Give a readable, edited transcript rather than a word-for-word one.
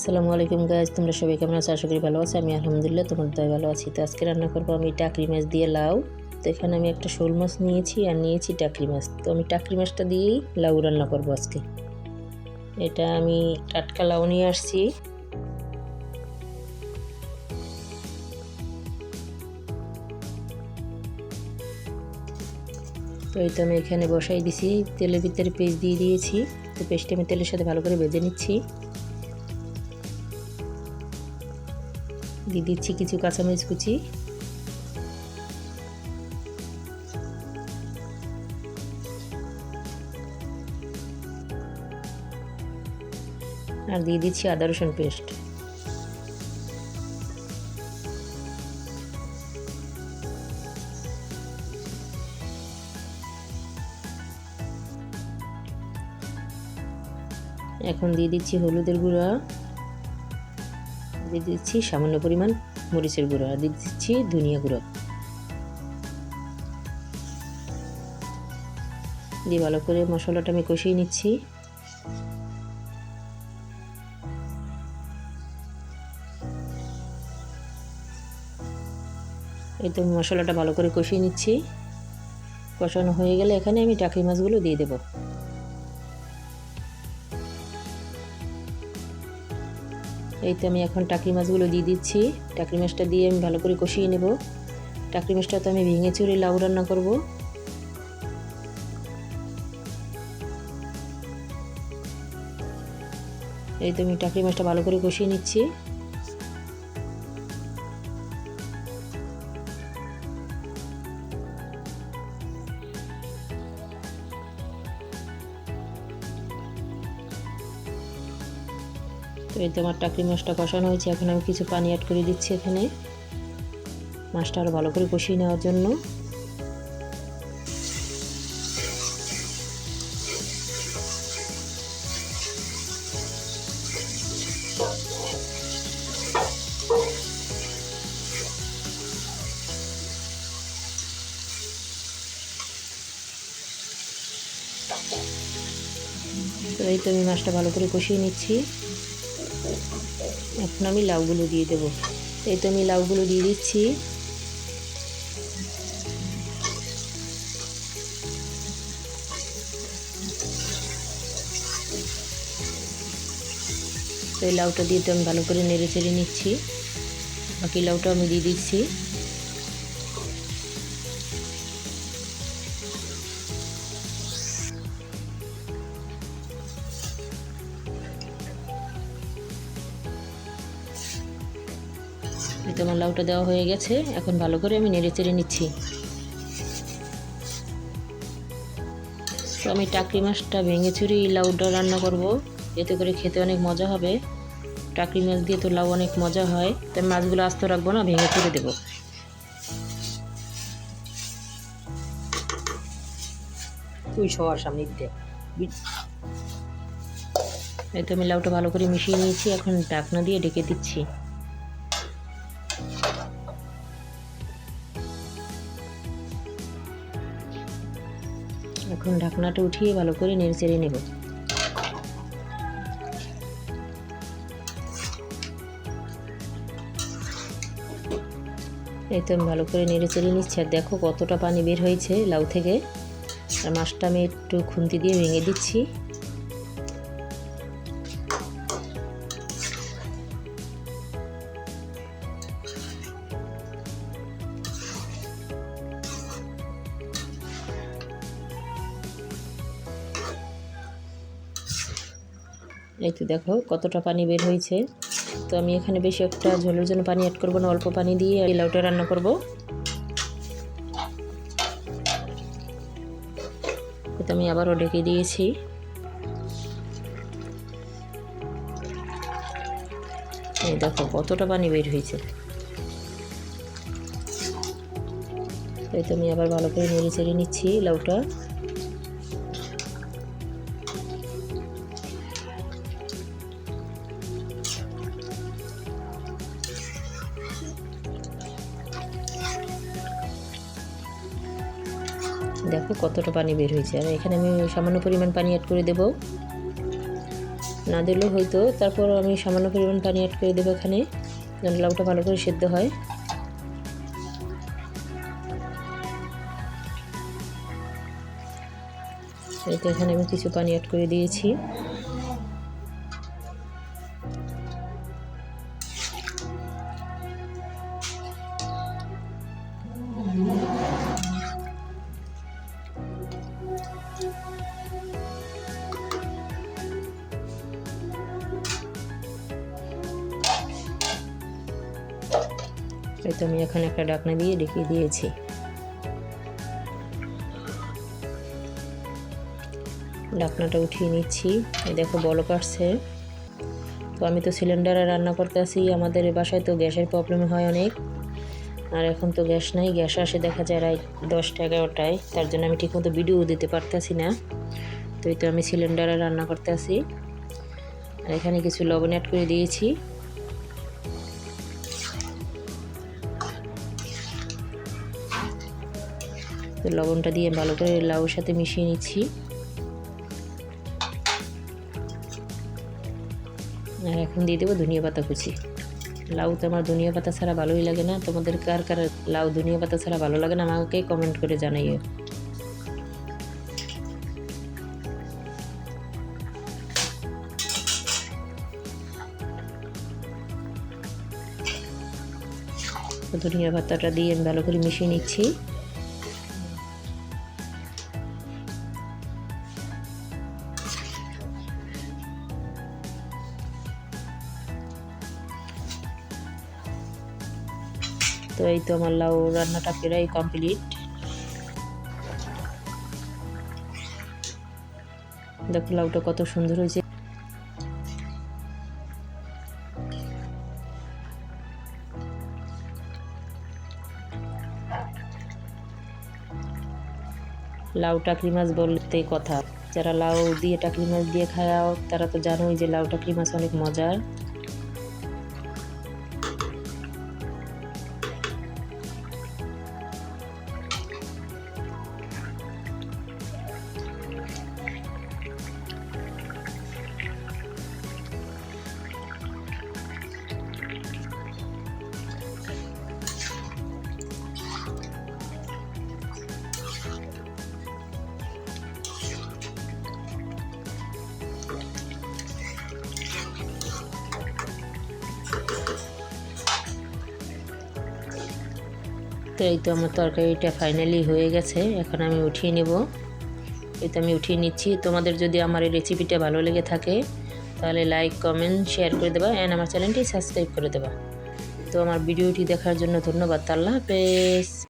আসসালামু আলাইকুম গাইস, তোমরা সবাই কেমন আছো? আশা করি ভালো আছো। আমি আলহামদুলিল্লাহ তোমার দয়ায় ভালো আছি। তো আজকে রান্না করবো আমি টাকরি মাছ দিয়ে লাউ। তো এখানে আমি একটা শোল মাছ নিয়েছি আর নিয়েছি টাকরি মাছ। তো আমি টাকরি মাছটা দিয়েই লাউ রান্না করবো আজকে। এটা আমি টাটকা লাউ নিয়ে আসছি। তো এই তো আমি এখানে বসাই দিছি, তেলের ভিতরে পেঁয়াজ দিয়ে দিয়েছি। তো পেঁয়াজটা আমি তেলের সাথে ভালো করে ভেজে নিচ্ছি। দিয়ে দিচ্ছি কিছু কাঁচামরিচ কুচি, আর দিয়ে দিচ্ছি আদা রসুন পেস্ট। এখন দিয়ে দিচ্ছি হলুদের গুঁড়া, দিয়ে দিচ্ছি সামান্য পরিমাণ মরিচের গুঁড়া, আর দিয়ে দিচ্ছি ধনিয়া গুঁড়ো। দিয়ে ভালো করে মশলাটা আমি কষিয়ে নিচ্ছি। এই তো মশলাটা ভালো করে কষিয়ে নিচ্ছি। কষানো হয়ে গেলে এখানে আমি টাকরি মাছগুলো দিয়ে দেব। এই তো আমি এখন টাকরি মাছগুলো দিয়ে দিচ্ছি। টাকরি মাছটা দিয়ে আমি ভালো করে কষিয়ে নেব। টাকরি মাছটা তো আমি ভেঙে চুরে লাউ রান্না করব। এই তো আমি টাকরি মাছটা ভালো করে কষিয়ে নিচ্ছি। তো এই তো আমার টাকরি মাছটা কষানো হয়েছে। এখন আমি কিছু পানি অ্যাড করে দিচ্ছি এখানে, মাছটা আরও ভালো করে কষিয়ে নেওয়ার জন্য। তো এই তো আমি মাছটা ভালো করে কষিয়ে নিচ্ছি। এখন আমি লাউগুলো দিয়ে দেব। এই তো আমি লাউগুলো দিয়ে দিচ্ছি। তো এই লাউটা দিয়ে তো আমি ভালো করে নেড়ে চেড়ে নিচ্ছি। বাকি লাউটা আমি দিয়ে দিচ্ছি। এই তো আমার লাউটা দেওয়া হয়ে গেছে। এখন ভালো করে আমি নেড়ে চেড়ে নিচ্ছি। তো আমি টাকরি মাছটা ভেঙে চুরি লাউটা রান্না করব, এতে করে খেতে অনেক মজা হবে। টাকরি মাছ দিয়ে তো লাউ অনেক মজা হয়। তাই মাছগুলো আস্ত রাখবো না, ভেঙে চুরে দেবো। তুই সবার সামনে দিতে। এই তো আমি লাউটা ভালো করে মিশিয়ে নিয়েছি। এখন ঢাকনা দিয়ে ঢেকে দিচ্ছি। এখন ঢাকনাটা উঠিয়ে ভালো করে নেড়ে চেড়ে নেব। এই তো আমি ভালো করে নেড়ে চেড়ে নিচ্ছি। আর দেখো কতটা পানি বের হয়েছে লাউ থেকে। আর মাছটা আমি একটু খুন্তি দিয়ে ভেঙে দিচ্ছি। এই তো দেখো কতটা পানি বের হয়েছে। তো আমি এখানে বেশি একটা ঝোলের জন্য পানি অ্যাড করবো না, অল্প পানি দিয়ে এই লাউটা রান্না করব। তো আমি আবারও ঢেকে দিয়েছি। এই দেখো কতটা পানি বের হয়েছে। এই তো আমি আবার ভালো করে নেড়ে চেড়ে নিচ্ছি লাউটা। দেখো কতটা পানি বের হয়েছে। আর এখানে আমি সামান্য পরিমাণ পানি অ্যাড করে দেব। না দিলেও হয়তো, তারপর আমি সামান্য পরিমাণ পানি অ্যাড করে দেবো এখানে, যেন লাউটা ভালো করে সেদ্ধ হয়। এই তো এখানে আমি কিছু পানি অ্যাড করে দিয়েছি। এই তো আমি এখানে একটা ঢাকনা দিয়ে ঢেকে দিয়েছি। ঢাকনাটা উঠিয়ে নিচ্ছি। এই দেখো বলক আসছে। তো আমি তো সিলিন্ডারে রান্না করতে আসি, আমাদের বাসায় তো গ্যাসের প্রবলেম হয় অনেক, আর এখন তো গ্যাস নাই, গ্যাস আসে দেখা যায় রাত 10টা-11টায়, তার জন্য আমি ঠিকমতো ভিডিও দিতে পারতেছি না। তো এই তো আমি সিলিন্ডারে রান্না করতে আসি। আর এখানে কিছু লবণ অ্যাড করে দিয়েছি। তো লবণটা দিয়ে ভালো করে লাউর সাথে মিশিয়ে নিচ্ছি। আর এখন দিয়ে দেবো ধনিয়া পাতা কুচি। লাউ তো আমার ধনিয়া পাতা ছাড়া ভালোই লাগে না। তোমাদের কার কার লাউ ধনিয়া পাতা ছাড়া ভালো লাগে না আমাকে কমেন্ট করে জানাইও। ধনিয়া পাতাটা দিয়ে আমি ভালো করে মিশিয়ে নিচ্ছি। তো এই তো আমার লাউ রান্নাটা প্রায় কমপ্লিট। দেখো লাউটা কত সুন্দর হয়েছে। লাউ টাকরি মাছ বলতে কথা, যারা লাউ দিয়ে টাকরি মাছ দিয়ে খাও তারা তো জানোই যে লাউ টাকরি মাছ অনেক মজার। তো এই তো আমার তরকারিটা ফাইনালি হয়ে গেছে, এখন আমি উঠিয়ে নেব। এই তো আমি উঠিয়ে নিচ্ছি। তোমাদের যদি আমার এই রেসিপিটা ভালো লেগে থাকে তাহলে লাইক কমেন্ট শেয়ার করে দেবা, অ্যান্ড আমার চ্যানেলটি সাবস্ক্রাইব করে দেবা। তো আমার ভিডিওটি দেখার জন্য ধন্যবাদ। আল্লাহ হাফেজ।